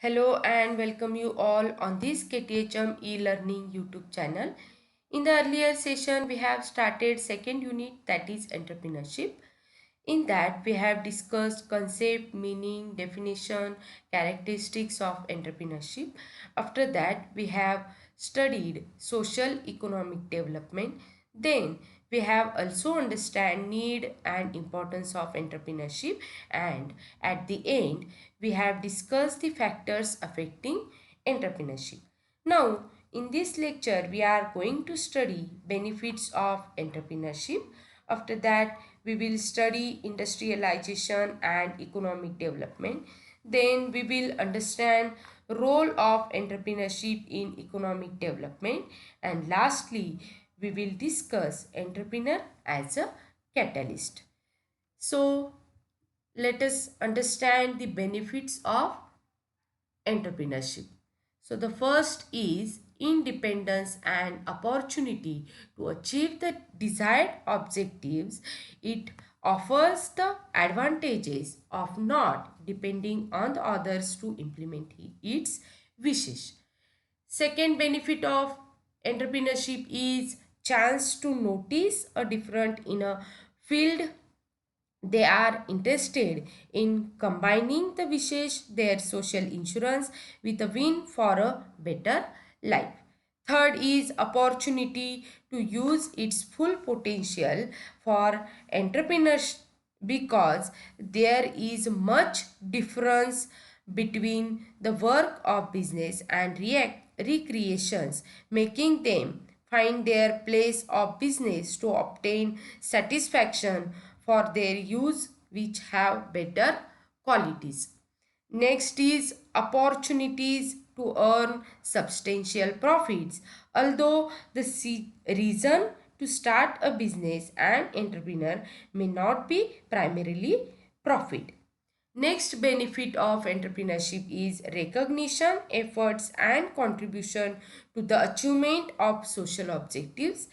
Hello and welcome you all on this KTHM e-learning YouTube channel. In the earlier session, we have started second unit, that is entrepreneurship. In that, we have discussed concept, meaning, definition, characteristics of entrepreneurship. After that, we have studied social economic development. Then, we have also understand need and importance of entrepreneurship, and at the end we have discussed the factors affecting entrepreneurship. Now in this lecture we are going to study benefits of entrepreneurship. After that we will study industrialization and economic development. Then we will understand role of entrepreneurship in economic development, and lastly we will discuss entrepreneur as a catalyst. So let us understand the benefits of entrepreneurship. So the first is independence and opportunity to achieve the desired objectives. It offers the advantages of not depending on the others to implement its wishes. Second benefit of entrepreneurship is chance to notice a different in a field they are interested in combining the wishes their social insurance with a win for a better life. Third is opportunity to use its full potential for entrepreneurs because there is much difference between the work of business and recreations, making them find their place of business to obtain satisfaction for their use which have better qualities. Next is opportunities to earn substantial profits. Although the reason to start a business and entrepreneur may not be primarily profit. Next benefit of entrepreneurship is recognition, efforts and contribution to the achievement of social objectives.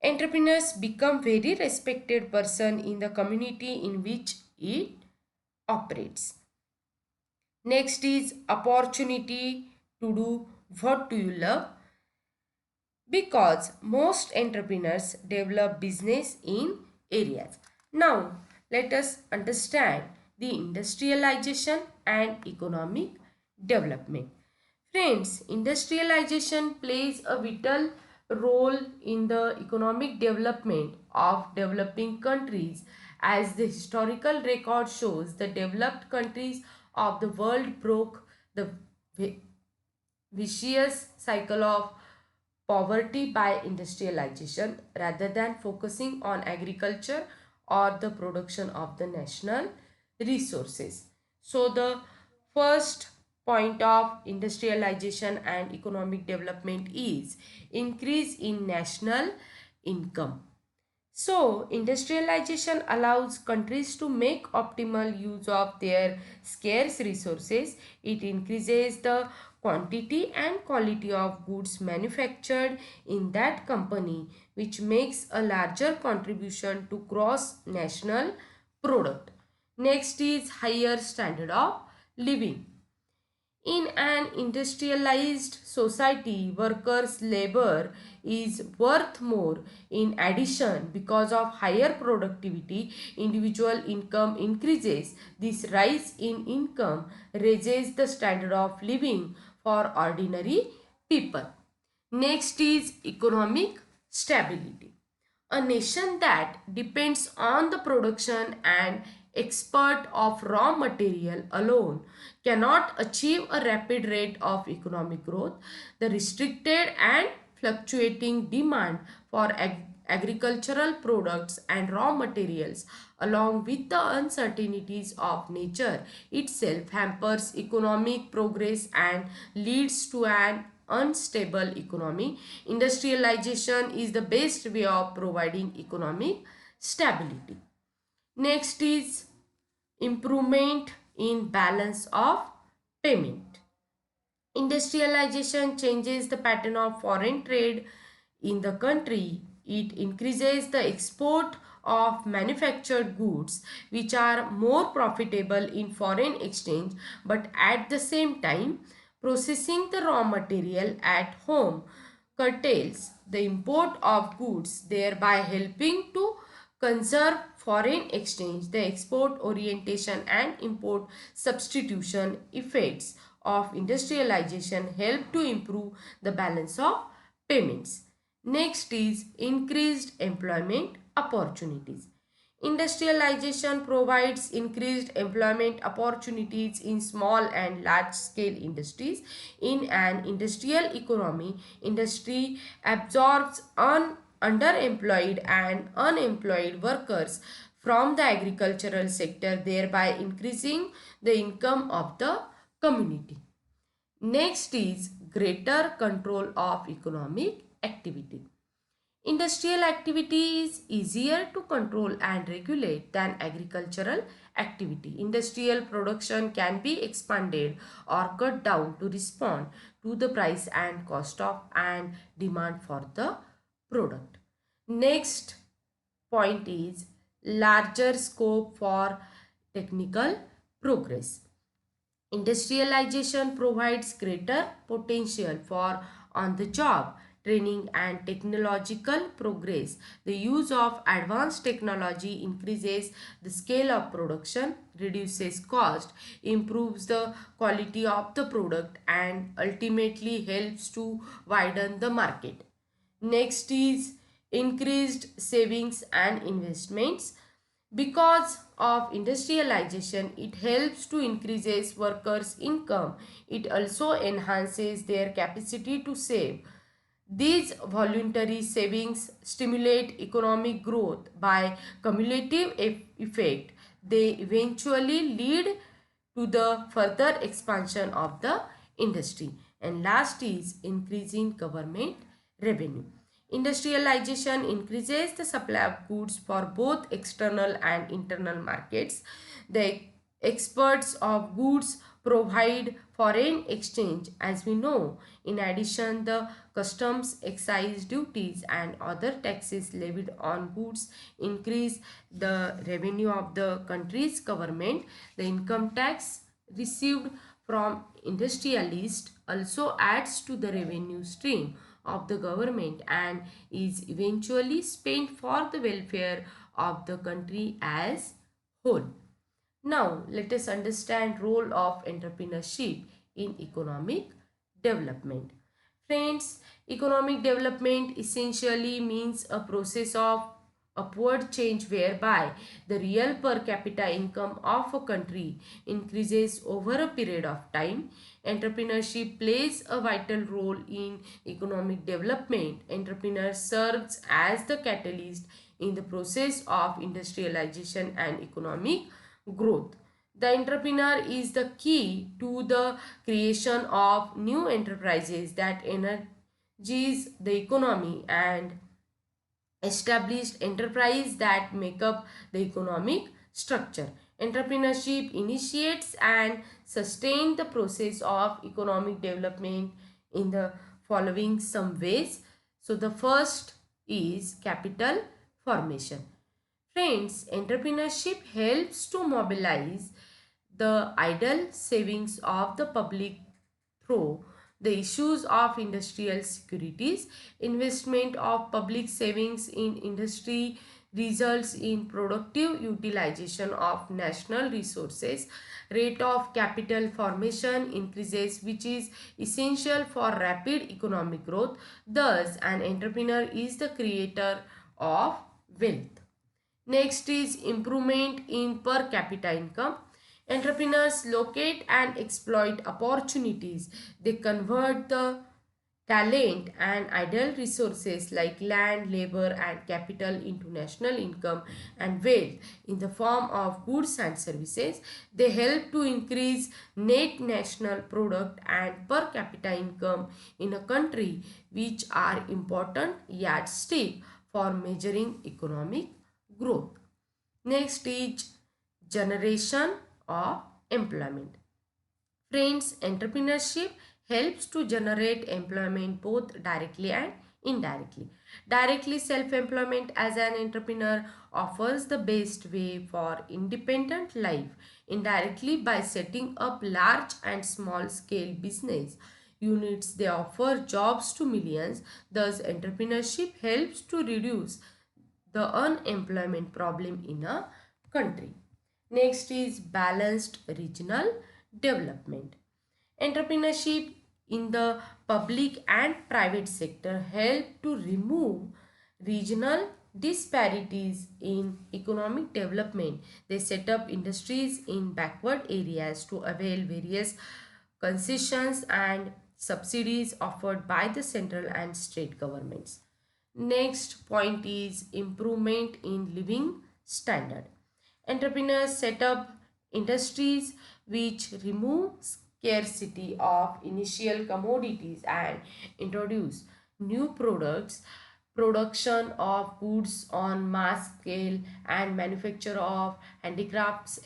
Entrepreneurs become very respected person in the community in which it operates. Next is opportunity to do what do you love, because most entrepreneurs develop business in areas. Now let us understand the industrialization and economic development. Friends, industrialization plays a vital role in the economic development of developing countries. As the historical record shows, the developed countries of the world broke the vicious cycle of poverty by industrialization rather than focusing on agriculture or the production of the national resources. So the first point of industrialization and economic development is increase in national income. So, industrialization allows countries to make optimal use of their scarce resources. It increases the quantity and quality of goods manufactured in that company, which makes a larger contribution to gross national product. Next is higher standard of living. In an industrialized society, workers' labor is worth more. In addition, because of higher productivity, individual income increases. This rise in income raises the standard of living for ordinary people. Next is economic stability. A nation that depends on the production and export of raw material alone cannot achieve a rapid rate of economic growth. The restricted and fluctuating demand for agricultural products and raw materials, along with the uncertainties of nature itself, hampers economic progress and leads to an unstable economy. Industrialization is the best way of providing economic stability. Next is improvement in balance of payment. Industrialization changes the pattern of foreign trade in the country. It increases the export of manufactured goods which are more profitable in foreign exchange, but at the same time processing the raw material at home curtails the import of goods, thereby helping to conserve foreign exchange. The export orientation and import substitution effects of industrialization help to improve the balance of payments. Next is increased employment opportunities. Industrialization provides increased employment opportunities in small and large scale industries. In an industrial economy, industry absorbs underemployed and unemployed workers from the agricultural sector, thereby increasing the income of the community. Next is greater control of economic activity. Industrial activity is easier to control and regulate than agricultural activity. Industrial production can be expanded or cut down to respond to the price and cost of and demand for the product. Next point is larger scope for technical progress. Industrialization provides greater potential for on-the-job training and technological progress. The use of advanced technology increases the scale of production, reduces cost, improves the quality of the product, and ultimately helps to widen the market. Next is increased savings and investments. Because of industrialization, it helps to increases workers' income. It also enhances their capacity to save. These voluntary savings stimulate economic growth by cumulative effect. They eventually lead to the further expansion of the industry. And last is increasing government revenue. Industrialization increases the supply of goods for both external and internal markets. The exports of goods provide foreign exchange, as we know. In addition, the customs, excise duties and other taxes levied on goods increase the revenue of the country's government. The income tax received from industrialists also adds to the revenue stream of the government and is eventually spent for the welfare of the country as whole. Now let us understand role of entrepreneurship in economic development. Friends, economic development essentially means a process of upward change whereby the real per capita income of a country increases over a period of time. Entrepreneurship plays a vital role in economic development. Entrepreneur serves as the catalyst in the process of industrialization and economic growth. The entrepreneur is the key to the creation of new enterprises that energize the economy and established enterprise that make up the economic structure. Entrepreneurship initiates and sustains the process of economic development in the following some ways. So the first is capital formation. Friends, entrepreneurship helps to mobilize the idle savings of the public through the issues of industrial securities. Investment of public savings in industry results in productive utilization of national resources. Rate of capital formation increases, which is essential for rapid economic growth. Thus, an entrepreneur is the creator of wealth. Next is improvement in per capita income. Entrepreneurs locate and exploit opportunities. They convert the talent and idle resources like land, labor and capital into national income and wealth in the form of goods and services. They help to increase net national product and per capita income in a country, which are important yardstick for measuring economic growth. Next is generation of employment. Friends, entrepreneurship helps to generate employment both directly and indirectly. Directly, self-employment as an entrepreneur offers the best way for independent life. Indirectly, by setting up large and small scale business units, they offer jobs to millions. Thus, entrepreneurship helps to reduce the unemployment problem in a country. Next is balanced regional development. Entrepreneurship in the public and private sector help to remove regional disparities in economic development. They set up industries in backward areas to avail various concessions and subsidies offered by the central and state governments. Next point is improvement in living standard. Entrepreneurs set up industries which remove scarcity of initial commodities and introduce new products, production of goods on mass scale and manufacture of handicrafts,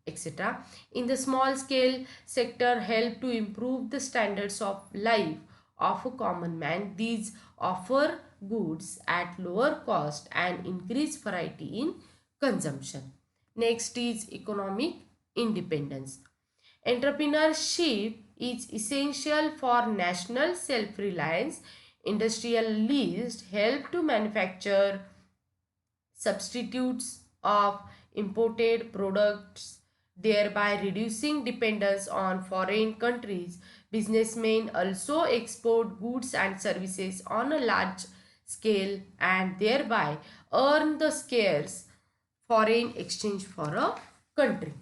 etc. In the small scale sector help to improve the standards of life of a common man. These offer goods at lower cost and increase variety in consumption. Next is economic independence. Entrepreneurship is essential for national self-reliance. Industrialists help to manufacture substitutes of imported products, thereby reducing dependence on foreign countries. Businessmen also export goods and services on a large scale and thereby earn the scarce foreign exchange for a country.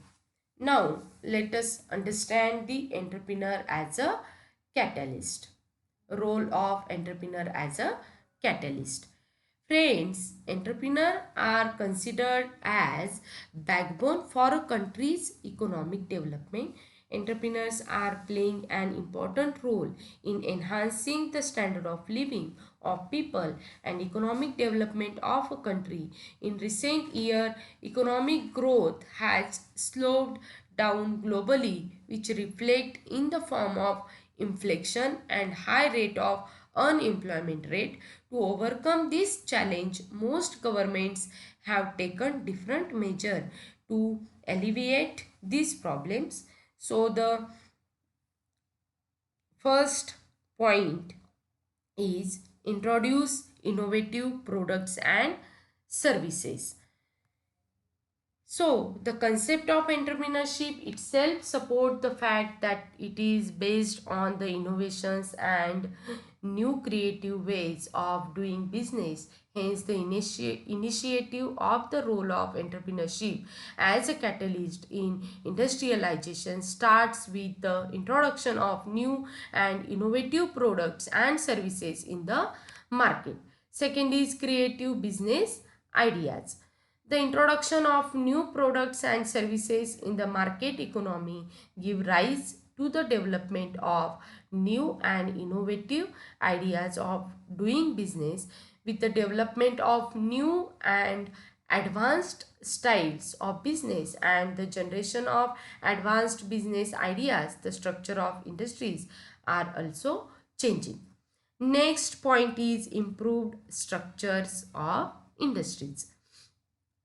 Now, let us understand the entrepreneur as a catalyst. Role of entrepreneur as a catalyst. Friends, entrepreneurs are considered as backbone for a country's economic development. Entrepreneurs are playing an important role in enhancing the standard of living of people and economic development of a country. In recent years, economic growth has slowed down globally, which reflect in the form of inflation and high rate of unemployment rate. To overcome this challenge, most governments have taken different measures to alleviate these problems. So the first point is introduce innovative products and services. So, the concept of entrepreneurship itself support the fact that it is based on the innovations and new creative ways of doing business. Hence, the initiative of the role of entrepreneurship as a catalyst in industrialization starts with the introduction of new and innovative products and services in the market. Second is creative business ideas. The introduction of new products and services in the market economy give rise to the development of new and innovative ideas of doing business. With the development of new and advanced styles of business and the generation of advanced business ideas, the structure of industries are also changing. Next point is improved structures of industries.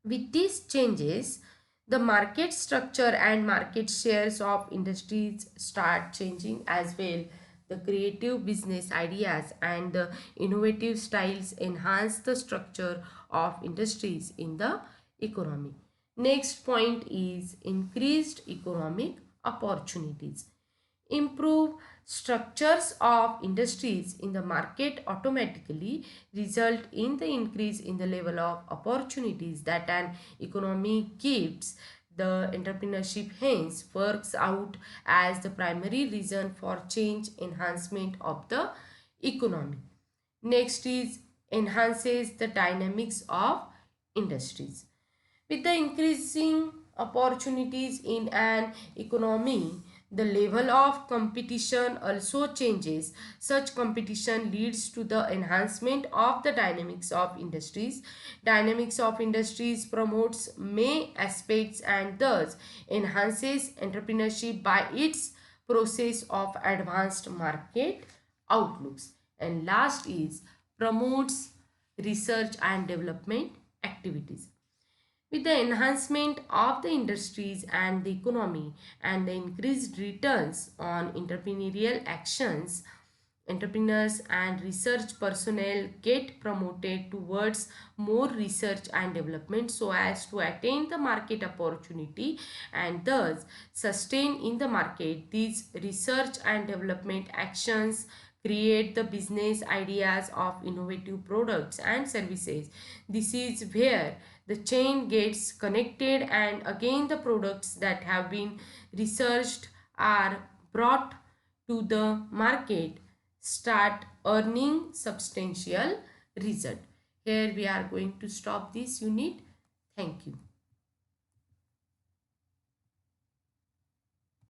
With these changes, the market structure and market shares of industries start changing as well. The creative business ideas and the innovative styles enhance the structure of industries in the economy. Next point is increased economic opportunities. Improve structures of industries in the market automatically result in the increase in the level of opportunities that an economy gives. The entrepreneurship hence works out as the primary reason for change enhancement of the economy. Next is enhances the dynamics of industries. With the increasing opportunities in an economy, the level of competition also changes. Such competition leads to the enhancement of the dynamics of industries. Dynamics of industries promotes many aspects and thus enhances entrepreneurship by its process of advanced market outlooks. And last is promotes research and development activities. With the enhancement of the industries and the economy and the increased returns on entrepreneurial actions, entrepreneurs and research personnel get promoted towards more research and development so as to attain the market opportunity and thus sustain in the market. These research and development actions create the business ideas of innovative products and services. This is where the chain gets connected and again the products that have been researched are brought to the market, start earning substantial result. Here we are going to stop this unit. Thank you.